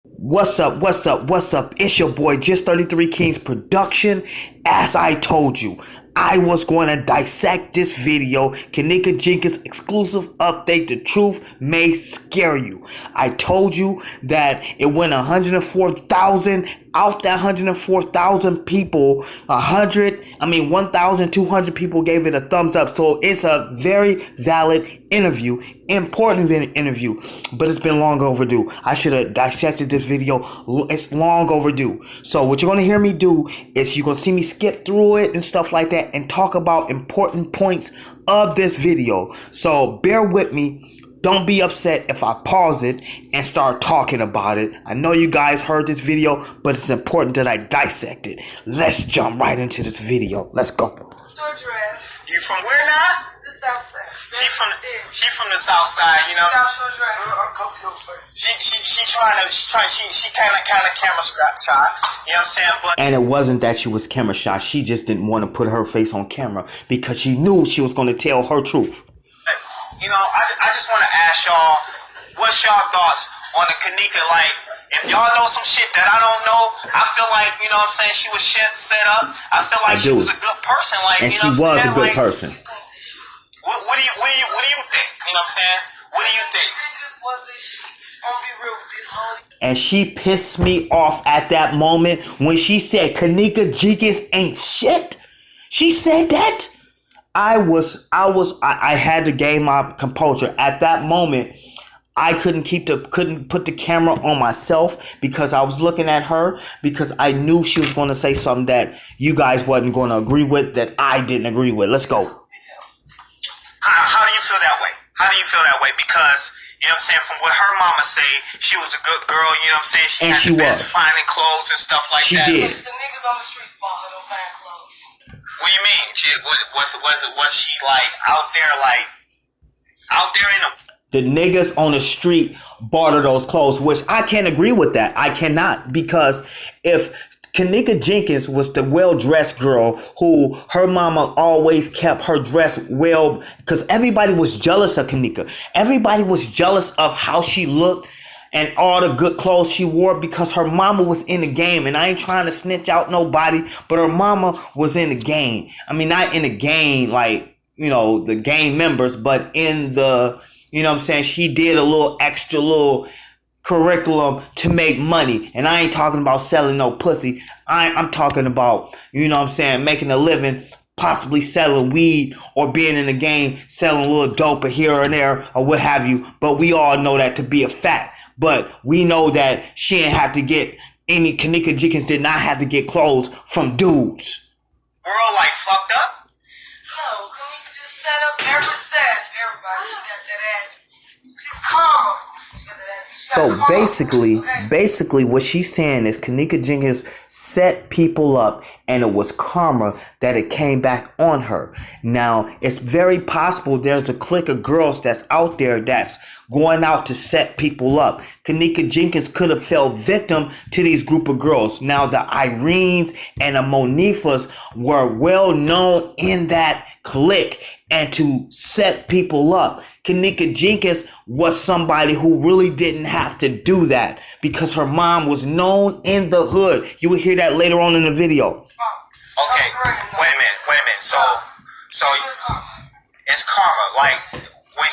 What's up? What's up? What's up? It's your boy, Just 33 Kings Production. As I told you, I was going to dissect this video. Kenneka Jenkins exclusive update. The truth may scare you. I told you that it went 104,000. Out that 104,000 people, 1,200 people gave it a thumbs up. So it's a very valid interview, important interview, but it's been long overdue. I should have dissected this video. It's long overdue. So what you're going to hear me do is you're going to see me skip through it and stuff like that and talk about important points of this video. So bear with me. Don't be upset if I pause it and start talking about it. I know you guys heard this video, but it's important that I dissect it. Let's jump right into this video. Let's go. You from where now? The South Side. She from the South Side, you know. She kind of camera shy, you know what I'm saying? But and it wasn't that she was camera shy. She just didn't want to put her face on camera because she knew she was going to tell her truth. You know, I just want to ask y'all, what's y'all thoughts on the Kenneka? Like, if y'all know some shit that I don't know, I feel like, you know what I'm saying, she was set up. I feel like she was a good person. Like, and you know she what I'm was a good saying? person. What do you think? You know what I'm saying? What do you think? And she pissed me off at that moment when she said Kenneka Jenkins ain't shit. She said that. I had to gain my composure at that moment. I couldn't put the camera on myself because I was looking at her because I knew she was going to say something that you guys wasn't going to agree with, that I didn't agree with. Let's go. How do you feel that way? How do you feel that way? Because, you know what I'm saying, from what her mama say, she was a good girl, you know what I'm saying? She had the best finding clothes and stuff like that. She did. The niggas on the streets bought her those fine clothes. What do you mean? Was she like out there in them? The niggas on the street bought her those clothes, which I can't agree with that. I cannot, because if Kenneka Jenkins was the well-dressed girl who her mama always kept her dress well, because everybody was jealous of Kenneka. Everybody was jealous of how she looked and all the good clothes she wore because her mama was in the game. And I ain't trying to snitch out nobody, but her mama was in the game. I mean, not in the game like, you know, the game members, but in the, you know what I'm saying, she did a little extra little curriculum to make money. And I ain't talking about selling no pussy. I'm talking about, you know what I'm saying, making a living, possibly selling weed or being in the game, selling a little dope here and there or what have you. But we all know that to be a fact. But we know that she didn't have to get any, Kenneka Jenkins did not have to get clothes from dudes. We're all like fucked up. No, Kenneka just set up every set. Everybody, she got that ass. She's calm. She got that ass. So basically what she's saying is Kenneka Jenkins set people up and it was karma that it came back on her. Now, it's very possible there's a clique of girls that's out there that's going out to set people up. Kenneka Jenkins could have fell victim to these group of girls. Now, the Irenes and the Monifas were well known in that clique and to set people up. Kenneka Jenkins was somebody who really didn't have to do that because her mom was known in the hood. You will hear that later on in the video. Okay, wait a minute. So it's karma. Like when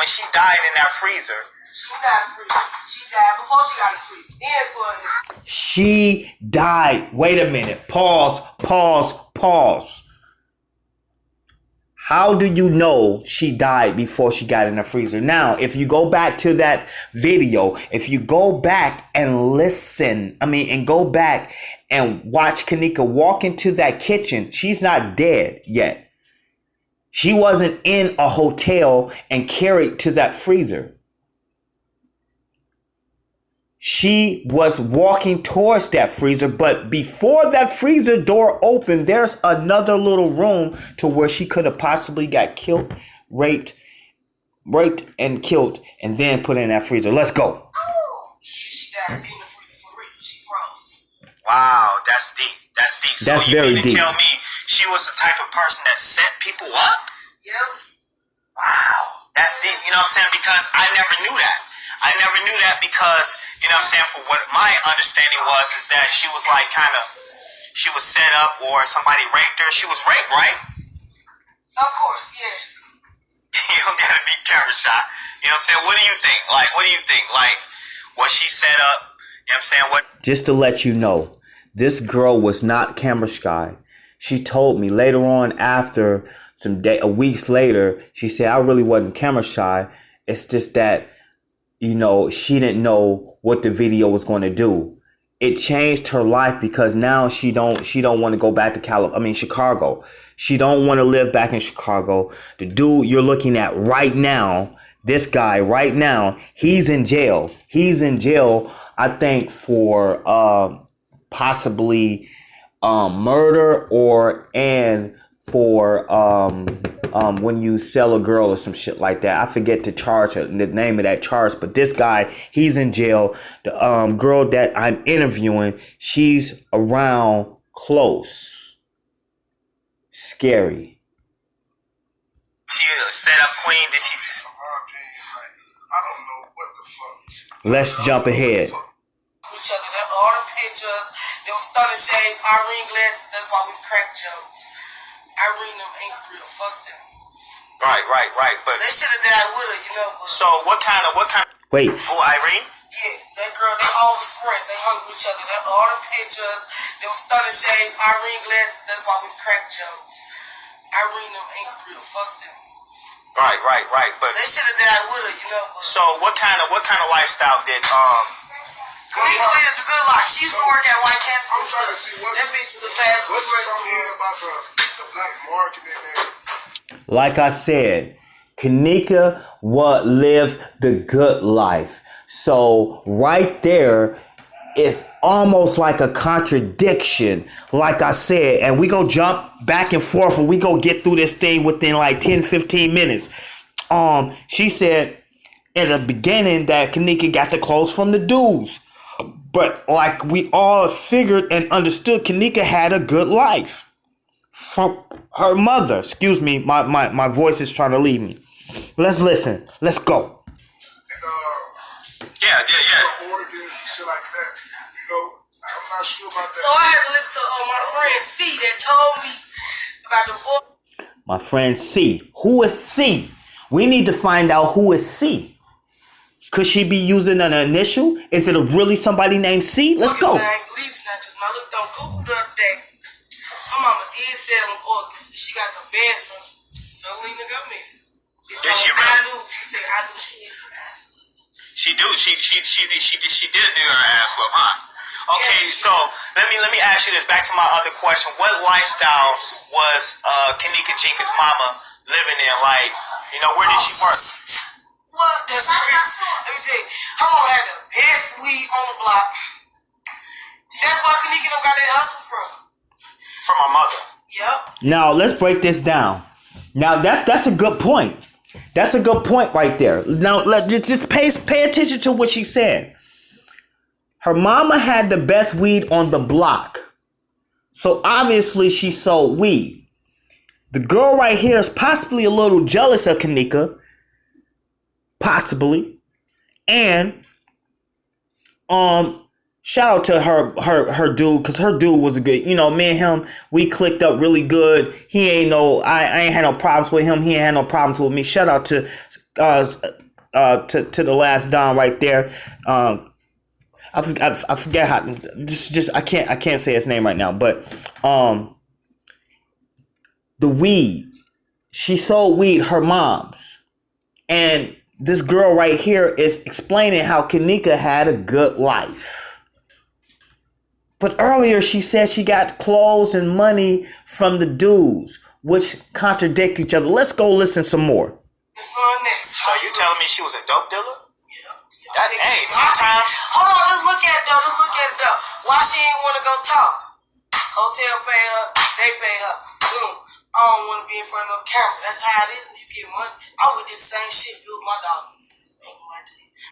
she died in that freezer. She died freezer. She died before she got the freezer. Then put it. She died. Wait a minute. Pause. How do you know she died before she got in the freezer? Now, if you go back to that video, if you go back and listen, and go back and watch Kenneka walk into that kitchen, she's not dead yet. She wasn't in a hotel and carried to that freezer. She was walking towards that freezer, but before that freezer door opened, there's another little room to where she could have possibly got killed, raped and killed, and then put in that freezer. Let's go. She died in the freezer for real. She froze. Wow, that's deep. That's deep. That's so very you mean to deep. tell me she was the type of person that set people up? Yep. Wow, that's deep. You know what I'm saying? Because I never knew that. I never knew that because you know what I'm saying, for what my understanding was, is that she was like she was set up or somebody raped her. She was raped, right? Of course, yes. You don't gotta be camera shy. You know what I'm saying? What do you think? What do you think? Was she set up? You know what I'm saying? What? Just to let you know, this girl was not camera shy. She told me later on, after weeks later, she said, I really wasn't camera shy. It's just that, she didn't know what the video was going to do. It changed her life because now she don't want to go back to Chicago. She don't want to live back in Chicago. The dude you're looking at right now, this guy right now, he's in jail. He's in jail, I think, for possibly murder and for when you sell a girl or some shit like that. I forget the name of that charge, but this guy, he's in jail. The girl that I'm interviewing, she's around close. Scary. She set up queen. Did she? I don't know what the fuck. Let's jump ahead. Each other, that all the pictures, them stunning shades, Irene glasses. That's why we crack jokes. Irene them ain't real. Fuck them. Right. But they should have died with her, But so what kind of? Wait. Who, Irene? yes, that girl. They all was friends. They hung with each other. That all the pictures, them stunning shades, Irene glasses. That's why we crack jokes. Irene them ain't real. Fuck them. Right. But they should have died with her, But so what kind of lifestyle did Kenneka lived a good life. She's gonna work at White Castle. I'm trying to see that bitch was a fast. What's something here about the black market in there? Like I said, Kenneka lived the good life. So right there, it's almost like a contradiction. Like I said, and we go jump back and forth and we go get through this thing within like 10, 15 minutes. She said in the beginning that Kenneka got the clothes from the dudes. But like we all figured and understood, Kenneka had a good life from her mother. Excuse me, my voice is trying to leave me. Let's listen. Let's go. Yeah. Organs, shit like that. I'm not sure about that. So I had to listen to my friend C that told me about the My friend C. Who is C? We need to find out who is C. Could she be using an initial? Is it really somebody named C? Let's go. I ain't believe not just my look on Google the other day. My mama did say them organs. She got some bands from Selena Gomez. Did she really? She said I knew she had her ass. She did do her ass whip, huh? Okay, so let me ask you this. Back to my other question. What lifestyle was Kenneka Jenkins' mama living in? Where did she work? What? That's crazy. Let me say, her mama had the best weed on the block. That's why Kenneka don't got that hustle from. From my mother. Yep. Now let's break this down. Now that's a good point. That's a good point right there. Now let's just pay attention to what she said. Her mama had the best weed on the block. So obviously she sold weed. The girl right here is possibly a little jealous of Kenneka. Possibly. And shout out to her dude, because her dude was a good, me and him, we clicked up really good. He ain't I ain't had no problems with him. He ain't had no problems with me. Shout out to the last Don right there. I forget how, I can't say his name right now, but the weed, she sold weed, her mom's, and this girl right here is explaining how Kenneka had a good life. But earlier she said she got clothes and money from the dudes, which contradict each other. Let's go listen some more. So you telling me she was a dope dealer? Yeah. Hey, sometimes. Hold on, let's look at it though. Why she ain't want to go talk? Hotel pay her, they pay her. Boom. I don't want to be in front of no camera. That's how it is when you get money. I would do the same shit if it was my dog.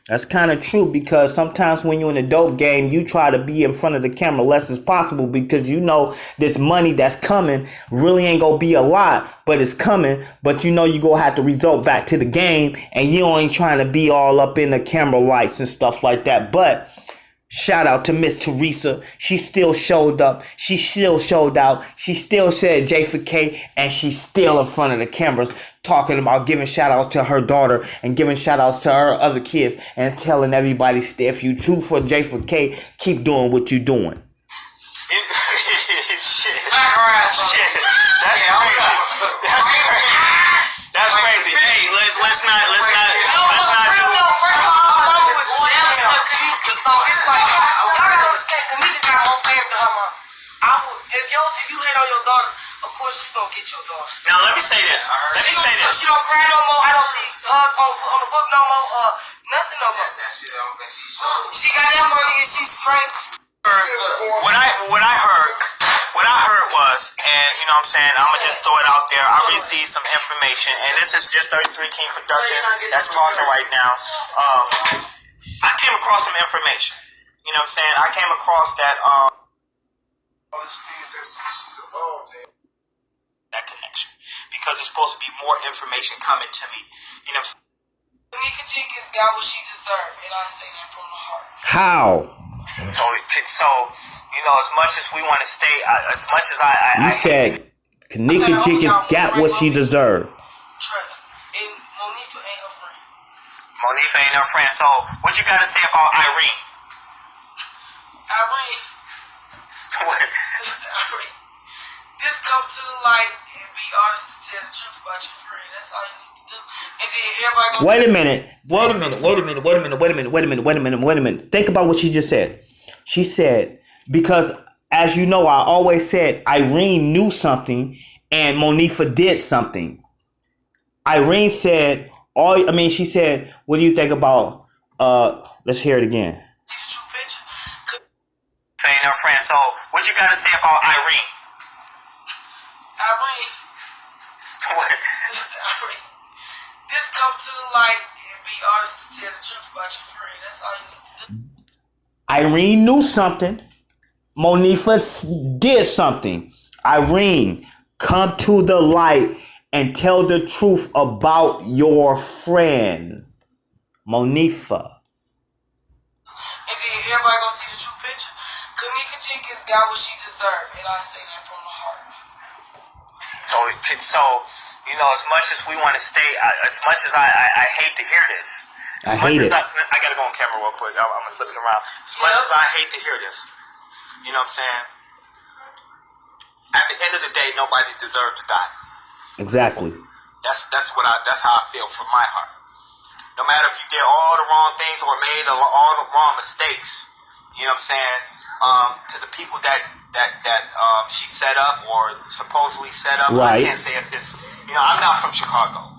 That's kind of true because sometimes when you're in a dope game, you try to be in front of the camera less as possible because you know this money that's coming really ain't gonna be a lot, but it's coming. But you know you gonna have to result back to the game, and you ain't trying to be all up in the camera lights and stuff like that. But shout out to Miss Teresa. She still showed up. She still showed out. She still said J for K, and she's still in front of the cameras talking about giving shout outs to her daughter and giving shout outs to her other kids and telling everybody, if you true for J for K, keep doing what you're doing. Shit. Shit. That's crazy. That's crazy. That's crazy. Hey, let's not do So it's like, y'all gotta understand, Kenneka got more fame than her mom. If you hate on your daughter, of course you gonna get your daughter. Now let me say this. She don't cry no more. I don't see her on the book no more. Nothing no more. She got that money and she's straight. What I heard was, and you know what I'm saying, I'm gonna just throw it out there. I received some information, and this is just 33 King Production that's talking right now. I came across some information. You know what I'm saying? I came across that all these things that she's involved in. that connection because there's supposed to be more information coming to me. You know what I'm saying? Kenneka Jenkins got what she deserved, and I say that from the heart. How? So you know, as much as we want to stay, as much as You said Kenneka Jenkins got what she deserved. Trust me. And Monifa ain't her friend. Monifa ain't her friend. So what you got to say about Irene? Irene. What? Listen, Irene. Just come to the light and be honest and tell the truth about your friend. That's all you need to do. And then everybody goes. Wait a minute. Think about what she just said. She said, because as you know, I always said Irene knew something and Monifa did something. Irene said, she said, what do you think about, let's hear it again. See the true picture. Ain't her friend. So what you got to say about Irene? Irene. What? Listen, Irene. Just come to the light and be honest and tell the truth about your friend. That's all you need to do. Irene knew something. Monifa did something. Irene, come to the light and tell the truth about your friend, Monifa. And then everybody gonna see the true picture. Kenneka Jenkins got what she deserved, and I say that from the heart. So you know, as much as we want to stay, as much as I hate to hear this. I hate it. I gotta go on camera real quick. I'm gonna flip it around. As much as I hate to hear this, you know what I'm saying? At the end of the day, nobody deserves to die. Exactly. That's how I feel from my heart. No matter if you did all the wrong things or made all the wrong mistakes, you know what I'm saying? To the people that she set up or supposedly set up, right. I can't say if it's, you know, I'm not from Chicago.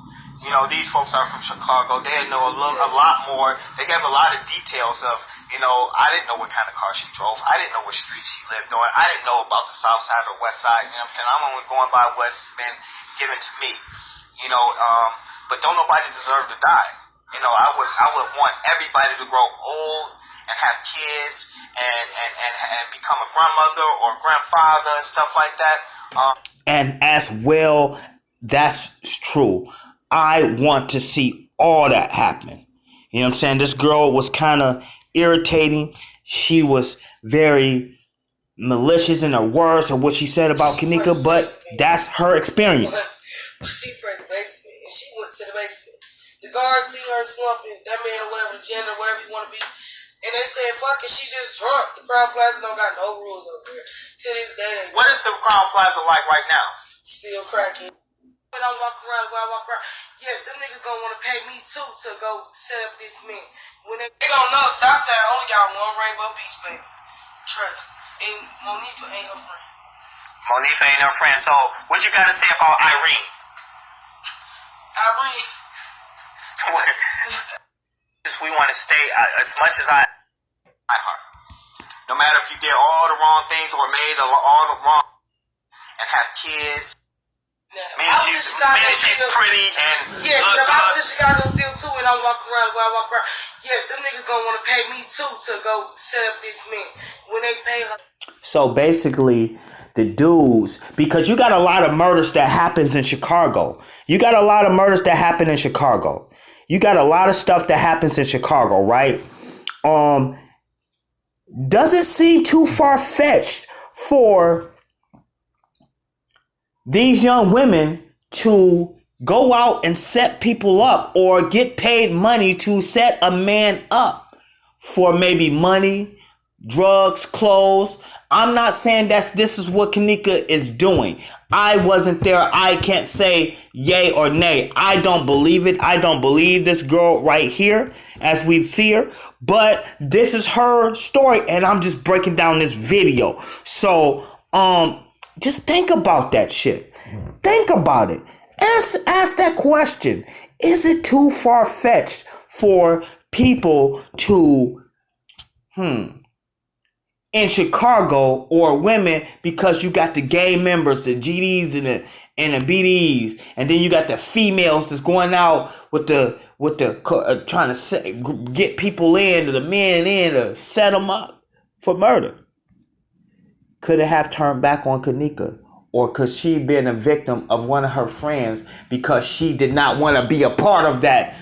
You know, these folks are from Chicago. They know a lot more. They gave a lot of details of, you know, I didn't know what kind of car she drove. I didn't know what street she lived on. I didn't know about the south side or west side. You know what I'm saying? I'm only going by what's been given to me. You know, but don't nobody deserve to die. You know, I would want everybody to grow old and have kids and become a grandmother or grandfather and stuff like that. And as well, that's true. I want to see all that happen. You know what I'm saying? This girl was kind of irritating. She was very malicious in her words and what she said about Kenneka, but that's her experience. She pressed the basement and she went to the basement. The guards see her slumping, that man or whatever, gender, whatever you want to be. And they said, fuck it, she just drunk. The Crown Plaza don't got no rules over there. To this day. What is the Crown Plaza like right now? Still cracking. When I walk around, yes, them niggas gonna wanna pay me too to go set up this man. When they don't know, Southside only got one Rainbow Beach, baby. Trust me. And Monifa ain't her friend. Monifa ain't her friend. So what you gotta say about Irene? Irene. What? We want to stay as much as my heart. No matter if you did all the wrong things or made all the wrong and have kids Meaning she's pretty and yeah. If I was in Chicago still too, and I walk around where I walk around, yes, them niggas gonna want to pay me too to go set up this man when they pay her. So basically, the dudes, because you got a lot of murders that happens in Chicago. You got a lot of murders that happen in Chicago. You got a lot of stuff that happens in Chicago, right? Doesn't seem too far-fetched for these young women to go out and set people up or get paid money to set a man up for maybe money, drugs, clothes. I'm not saying this is what Kenneka is doing. I wasn't there. I can't say yay or nay. I don't believe it. I don't believe this girl right here as we see her. But this is her story and I'm just breaking down this video. So, just think about that shit. Think about it. Ask that question. Is it too far-fetched for people to, in Chicago, or women, because you got the gay members, the GDs and the BDs, and then you got the females that's going out with the trying to get people in, the men in, to set them up for murder. Could it have turned back on Kenneka? Or could she been a victim of one of her friends because she did not want to be a part of that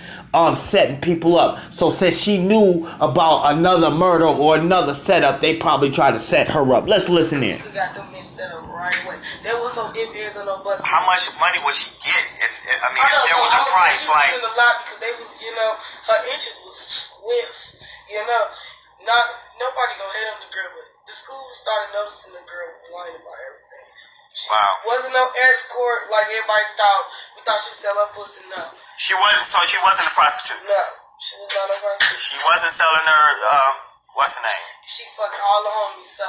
setting people up? So since she knew about another murder or another setup, they probably tried to set her up. Let's listen in. You got them men set up right away. There was no ifs, ands, or no buts. How much money would she get if there was a price like? A lot because they was, her interest was swift. Nobody gonna hate on the girl, but the school started noticing the girl was lying about everything. She wasn't no escort like everybody thought. We thought she'd sell her pussy. No. She wasn't a prostitute. No, she was not a prostitute. She wasn't selling her. What's her name? She fucked all the homies, so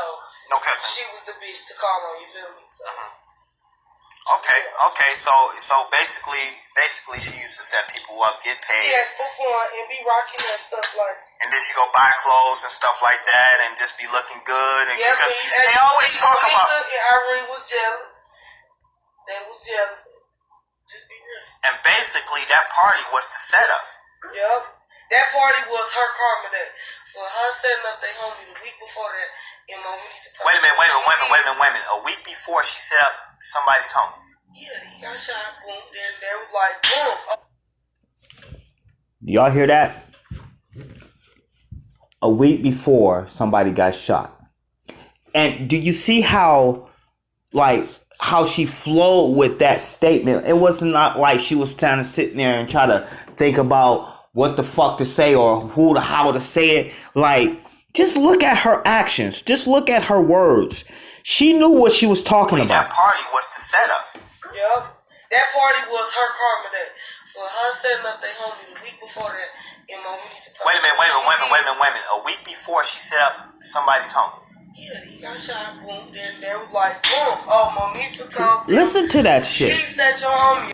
no cousin. she was the bitch to call on. You feel me? So. Okay. So basically, she used to set people up, get paid. Yeah, for fun and be rocking that stuff like. And then she go buy clothes and stuff like that, and just be looking good. And because they always talk about. And Irene was jealous. They was jealous. Just be real. And basically, that party was the setup. Yep. That party was her karma. That for her setting up their homie the week before that. Wait a minute. A week before she set up somebody's home. Yeah, he got shot. Boom. Then there was like boom. Y'all hear that? A week before somebody got shot. And do you see how she flowed with that statement? It wasn't not like she was trying to sit there and try to think about what the fuck to say or how to say it. Like, just look at her actions. Just look at her words. She knew what she was talking about. That party was the setup. Yep. That party was her karma. That for her setting up their homie the week before that. Wait a minute. A week before she set up somebody's home. Yeah, he got shot. Boom. Then there was like boom. Oh, Monifa told them. Listen to that shit. She set your homie.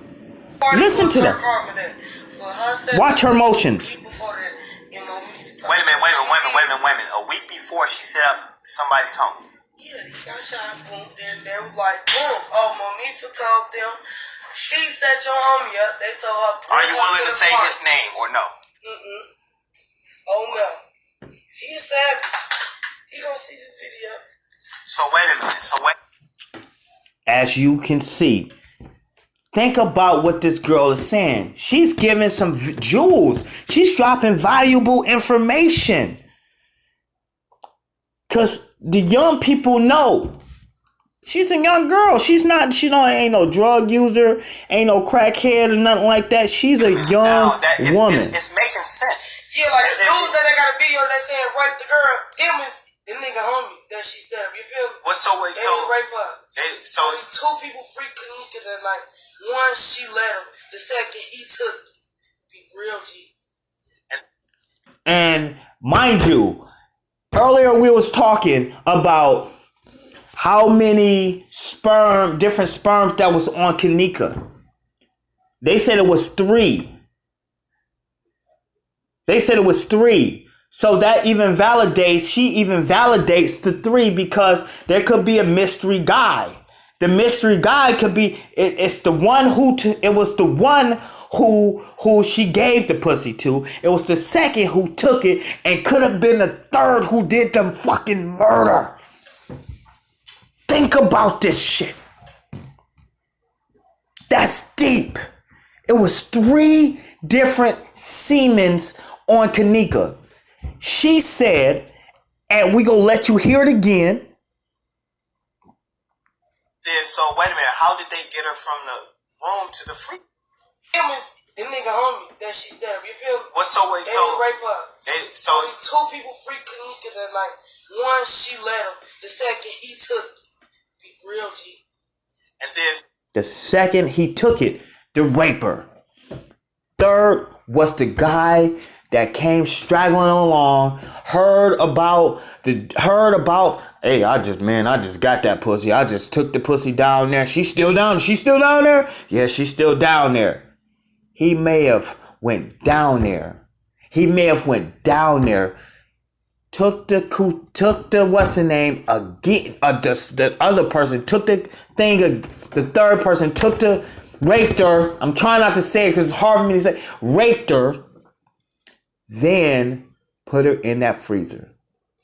Listen to that. Karma that for her watch her motions. Wait a minute. A week before she set up somebody's home. Yeah, he got shot. Boom. Then there was like boom. Oh, Monifa told them. She set your homie up. They told her. Are you willing to say his name or no? Oh no. He's savage. He gonna see this video. So wait a minute. As you can see, think about what this girl is saying. She's giving some jewels. She's dropping valuable information. Because the young people know. She's a young girl. She ain't no drug user, ain't no crackhead or nothing like that. She's a young woman. It's making sense. Yeah, like the dudes that they got a video that saying rape the girl, them is the nigga homies that she said. You feel me? They rape her. So two people freaked Kenneka that night. One, she let him. The second, he took it. Be real G. And mind you, earlier we was talking about how many different sperms that was on Kenneka. They said it was 3. So that she even validates the 3 because there could be a mystery guy The mystery guy could be. It's the one who. It was the one who she gave the pussy to. It was the second who took it, and could have been the third who did the fucking murder. Think about this shit. That's deep. It was 3 different semens on Kenneka. She said, and we gonna let you hear it again. Then, so wait a minute, how did they get her from the room to the free? Him is the nigga homies that she said. You feel me? What's so wait? They So didn't rape her. so Only 2 people freaked Kenneka that night. One, she let him. The second, he took it. Real G. And then The second he took it, the raper. Third was the guy that came straggling along, heard about, hey, I just got that pussy. I just took the pussy down there. She's still down there? Yeah, she's still down there. He may have went down there. Took the what's the name again? The other person took the thing. The third person took the raped her. I'm trying not to say it because it's hard for me to say. Raped her, then put her in that freezer.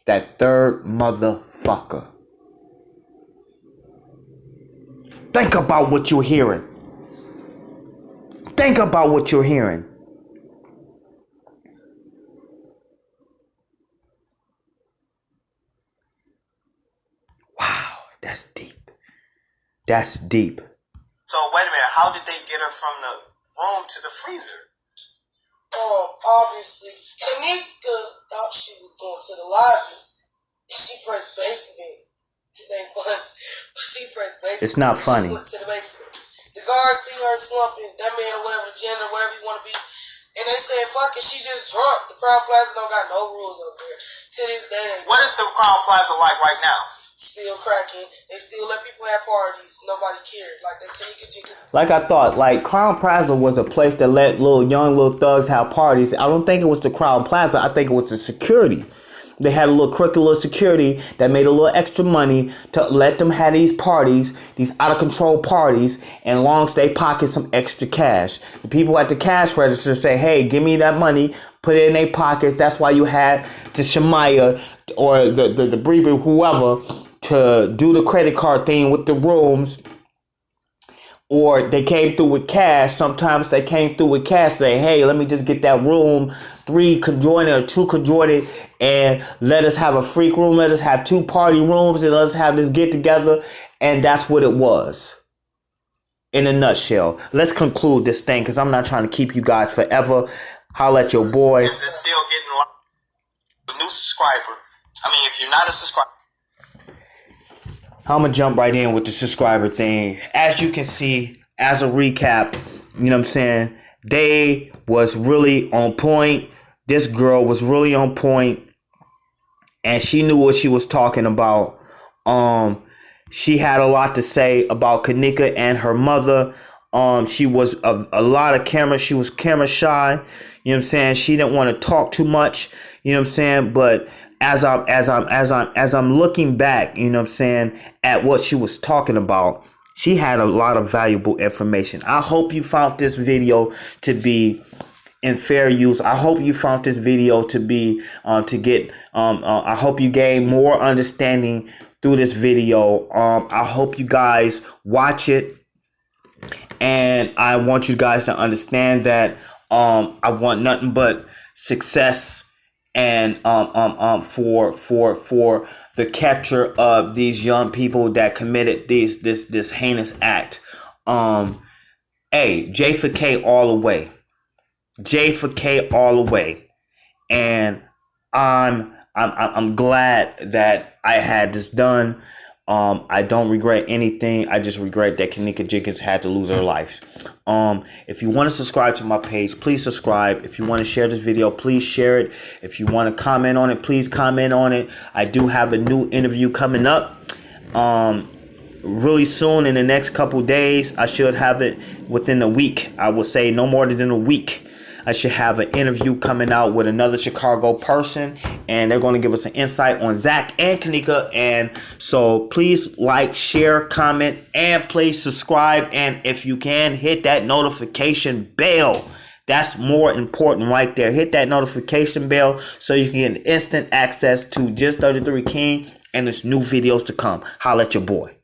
That third motherfucker. Think about what you're hearing. That's deep. so wait a minute, how did they get her from the room to the freezer? Obviously, Kenneka thought she was going to the lobby. She pressed basement. This ain't fun. She pressed basement. It's not funny. She went to the basement. The guards see her slumping, that man or whatever, the janitor, whatever you want to be. And they said, fuck it, she just drunk. The Crown Plaza don't got no rules over there. To this day, What is the Crown Plaza like right now? still cracking. They still let people have parties. Nobody cared. Like that Kenneka Jenkins. Like I thought, like Crown Plaza was a place that let young little thugs have parties. I don't think it was the Crown Plaza. I think it was the security. They had a little crooked little security that made a little extra money to let them have these parties, these out of control parties, and long as they pocket some extra cash. The people at the cash register say, hey, give me that money, put it in their pockets. That's why you had the Shemaya or the Breeder, whoever, to do the credit card thing with the rooms. Or they came through with cash. Sometimes they came through with cash, say, hey, let me just get that room 3 conjoined or 2 conjoined, and let us have a freak room. Let us have 2 party rooms, and let us have this get together. And that's what it was. In a nutshell. Let's conclude this thing, because I'm not trying to keep you guys forever. Holla at your boy. Is it still getting a new subscriber? I mean, if you're not a subscriber. I'm going to jump right in with the subscriber thing. As you can see, as a recap, you know what I'm saying? They was really on point. This girl was really on point. And she knew what she was talking about. She had a lot to say about Kenneka and her mother. She was a lot of camera. She was camera shy. You know what I'm saying? She didn't want to talk too much. You know what I'm saying? But as I'm looking back, you know what I'm saying, at what she was talking about, she had a lot of valuable information. I hope you found this video to be in fair use. I hope you found this video to be I hope you gain more understanding through this video. I hope you guys watch it, and I want you guys to understand that I want nothing but success and for the capture of these young people that committed this heinous act. J for K all the way. J for K all the way. And I'm glad that I had this done. I don't regret anything. I just regret that Kenneka Jenkins had to lose her life. If you want to subscribe to my page, please subscribe. If you want to share this video, please share it. If you want to comment on it, please comment on it. I do have a new interview coming up really soon, in the next couple days. I should have it within a week. I will say no more than a week. I should have an interview coming out with another Chicago person, and they're going to give us an insight on Zach and Kenneka. And so please like, share, comment, and please subscribe. And if you can, hit that notification bell. That's more important right there. Hit that notification bell so you can get instant access to Just 33 King and there's new videos to come. Holla at your boy.